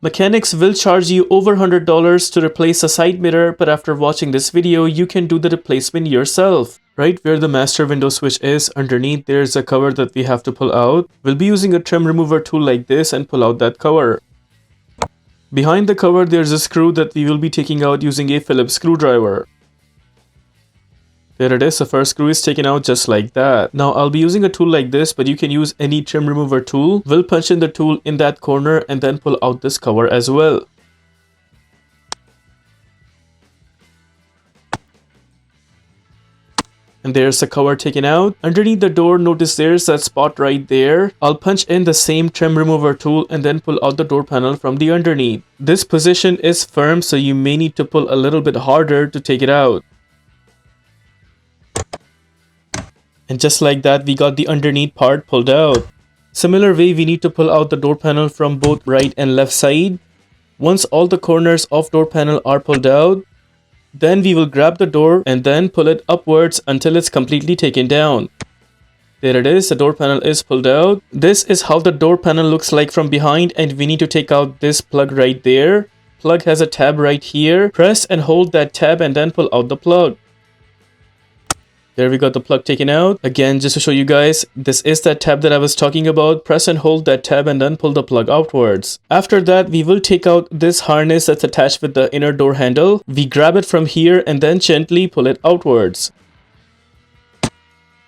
Mechanics will charge you over $100 to replace a side mirror, but after watching this video, you can do the replacement yourself. Right where the master window switch is, underneath there's a cover that we have to pull out. We'll be using a trim remover tool like this and pull out that cover. Behind the cover, there's a screw that we will be taking out using a Phillips screwdriver. There it is, the first screw is taken out just like that. Now I'll be using a tool like this, but you can use any trim remover tool. We'll punch in the tool in that corner and then pull out this cover as well. And there's the cover taken out. Underneath the door, notice there's that spot right there. I'll punch in the same trim remover tool and then pull out the door panel from the underneath. This position is firm, so you may need to pull a little bit harder to take it out. And just like that, we got the underneath part pulled out. Similar way, we need to pull out the door panel from both right and left side. Once all the corners of door panel are pulled out, then we will grab the door and then pull it upwards until it's completely taken down. There it is, the door panel is pulled out. This is how the door panel looks like from behind, and we need to take out this plug right there. Plug has a tab right here. Press and hold that tab and then pull out the plug. There we got the plug taken out. Again, just to show you guys, this is that tab that I was talking about. Press and hold that tab and then pull the plug outwards. After that, we will take out this harness that's attached with the inner door handle. We grab it from here and then gently pull it outwards.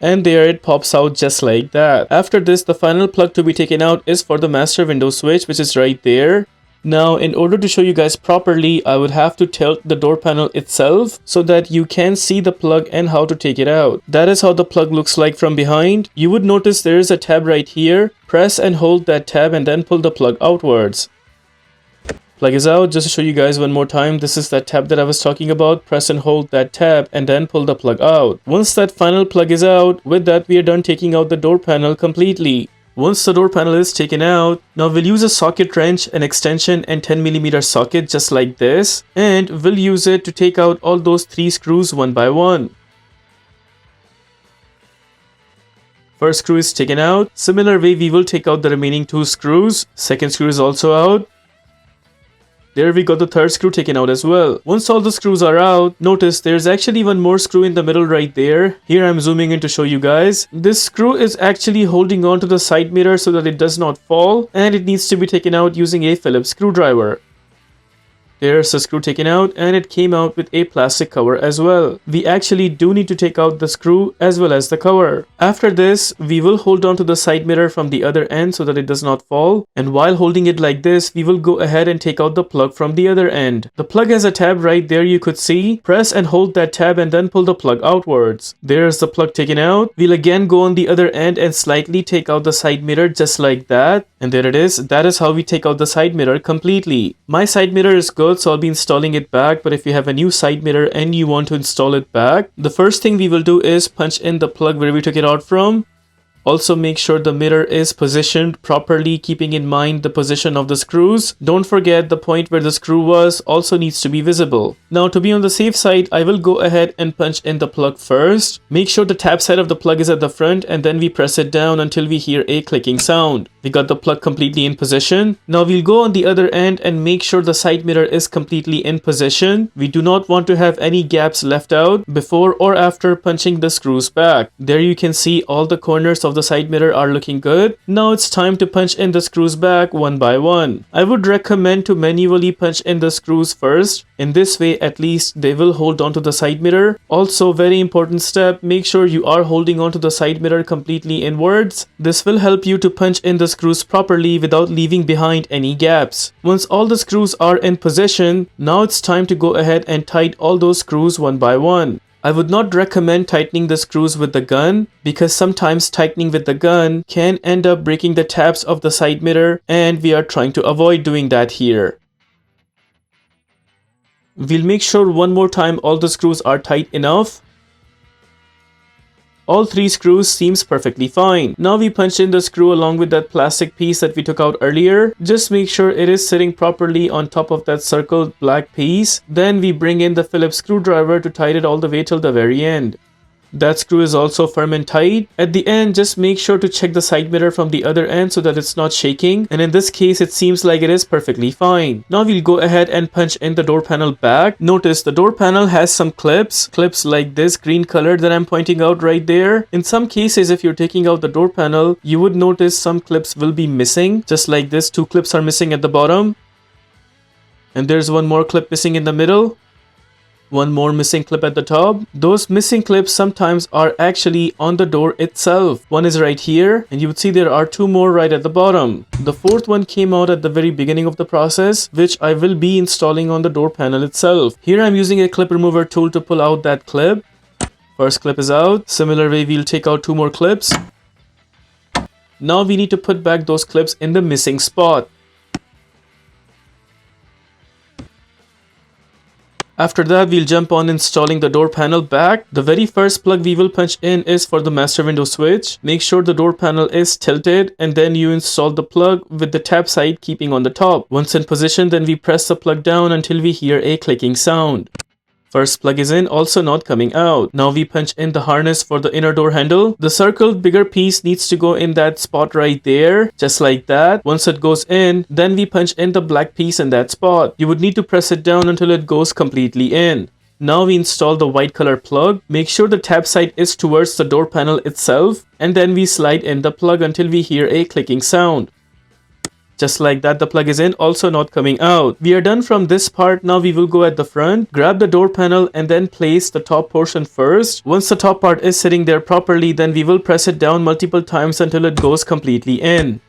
And there it pops out just like that. After this, the final plug to be taken out is for the master window switch, which is right there. Now, in order to show you guys properly, I would have to tilt the door panel itself so that you can see the plug and how to take it out. That is how the plug looks like from behind. You would notice there is a tab right here. Press and hold that tab and then pull the plug outwards. Plug is out. Just to show you guys one more time, this is that tab that I was talking about. Press and hold that tab and then pull the plug out. Once that final plug is out, with that we are done taking out the door panel completely. Once the door panel is taken out, now we'll use a socket wrench, an extension and 10mm socket just like this, and we'll use it to take out all those 3 screws one by one. First screw is taken out. Similar way, we will take out the remaining 2 screws. Second screw is also out. There we got the third screw taken out as well. Once all the screws are out, notice there's actually one more screw in the middle right there. Here I'm zooming in to show you guys. This screw is actually holding on to the side mirror so that it does not fall, and it needs to be taken out using a Phillips screwdriver. There's the screw taken out, and it came out with a plastic cover as well. We actually do need to take out the screw as well as the cover. After this, we will hold on to the side mirror from the other end so that it does not fall. And while holding it like this, we will go ahead and take out the plug from the other end. The plug has a tab right there, you could see. Press and hold that tab and then pull the plug outwards. There's the plug taken out. We'll again go on the other end and slightly take out the side mirror just like that. And there it is. That is how we take out the side mirror completely. My side mirror is good, so I'll be installing it back, but if you have a new side mirror and you want to install it back, the first thing we will do is punch in the plug where we took it out from. Also make sure the mirror is positioned properly, keeping in mind the position of the screws. Don't forget the point where the screw was also needs to be visible. Now to be on the safe side, I will go ahead and punch in the plug first. Make sure the tap side of the plug is at the front and then we press it down until we hear a clicking sound. We got the plug completely in position. Now we'll go on the other end and make sure the side mirror is completely in position. We do not want to have any gaps left out before or after punching the screws back. There you can see all the corners of the side mirror are looking good. Now it's time to punch in the screws back one by one. I would recommend to manually punch in the screws first. In this way, at least they will hold on to the side mirror. Also, very important step, make sure you are holding on to the side mirror completely inwards. This will help you to punch in the screws properly without leaving behind any gaps. Once all the screws are in position, now it's time to go ahead and tighten all those screws one by one. I would not recommend tightening the screws with the gun because sometimes tightening with the gun can end up breaking the tabs of the side mirror, and we are trying to avoid doing that here. We'll make sure one more time all the screws are tight enough. All 3 screws seems perfectly fine. Now we punch in the screw along with that plastic piece that we took out earlier. Just make sure it is sitting properly on top of that circled black piece. Then we bring in the Phillips screwdriver to tighten it all the way till the very end. That screw is also firm and tight. At the end, just make sure to check the side mirror from the other end so that it's not shaking. And in this case, it seems like it is perfectly fine. Now we'll go ahead and punch in the door panel back. Notice the door panel has some clips like this green color that I'm pointing out right there. In some cases, if you're taking out the door panel, you would notice some clips will be missing. Just like this, 2 clips are missing at the bottom. And there's one more clip missing in the middle. One more missing clip at the top. Those missing clips sometimes are actually on the door itself. One is right here, and you would see there are 2 more right at the bottom. The 4th one came out at the very beginning of the process, which I will be installing on the door panel itself. Here I'm using a clip remover tool to pull out that clip. First clip is out. Similar way, we'll take out 2 more clips. Now we need to put back those clips in the missing spot. After that, we'll jump on installing the door panel back. The very first plug we will punch in is for the master window switch. Make sure the door panel is tilted, and then you install the plug with the tap side keeping on the top. Once in position, then we press the plug down until we hear a clicking sound. First plug is in, also not coming out. Now we punch in the harness for the inner door handle. The circled bigger piece needs to go in that spot right there, just like that. Once it goes in, then we punch in the black piece in that spot. You would need to press it down until it goes completely in. Now we install the white color plug. Make sure the tap side is towards the door panel itself, and then we slide in the plug until we hear a clicking sound. Just like that, the plug is in, also not coming out. We are done from this part. Now we will go at the front, grab the door panel, and then place the top portion first. Once the top part is sitting there properly, then we will press it down multiple times until it goes completely in.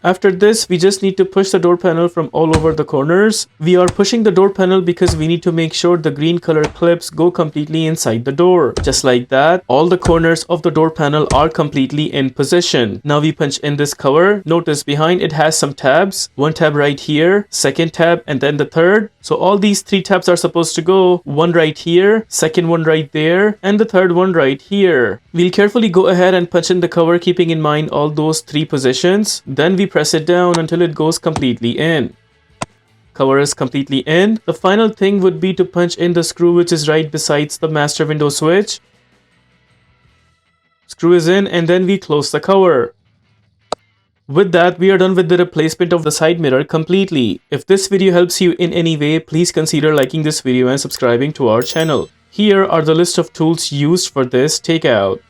After this, we just need to push the door panel from all over the corners. We are pushing the door panel because we need to make sure the green color clips go completely inside the door. Just like that, all the corners of the door panel are completely in position. Now we punch in this cover. Notice behind it has some tabs. One tab right here, second tab, and then the third. So all these 3 tabs are supposed to go. One right here, second one right there, and the third one right here. We'll carefully go ahead and punch in the cover, keeping in mind all those 3 positions. Then we press it down until it goes completely in. Cover is completely in. The final thing would be to punch in the screw which is right besides the master window switch. Screw is in, and then we close the cover. With that, we are done with the replacement of the side mirror completely. If this video helps you in any way, please consider liking this video and subscribing to our channel. Here are the list of tools used for this takeout.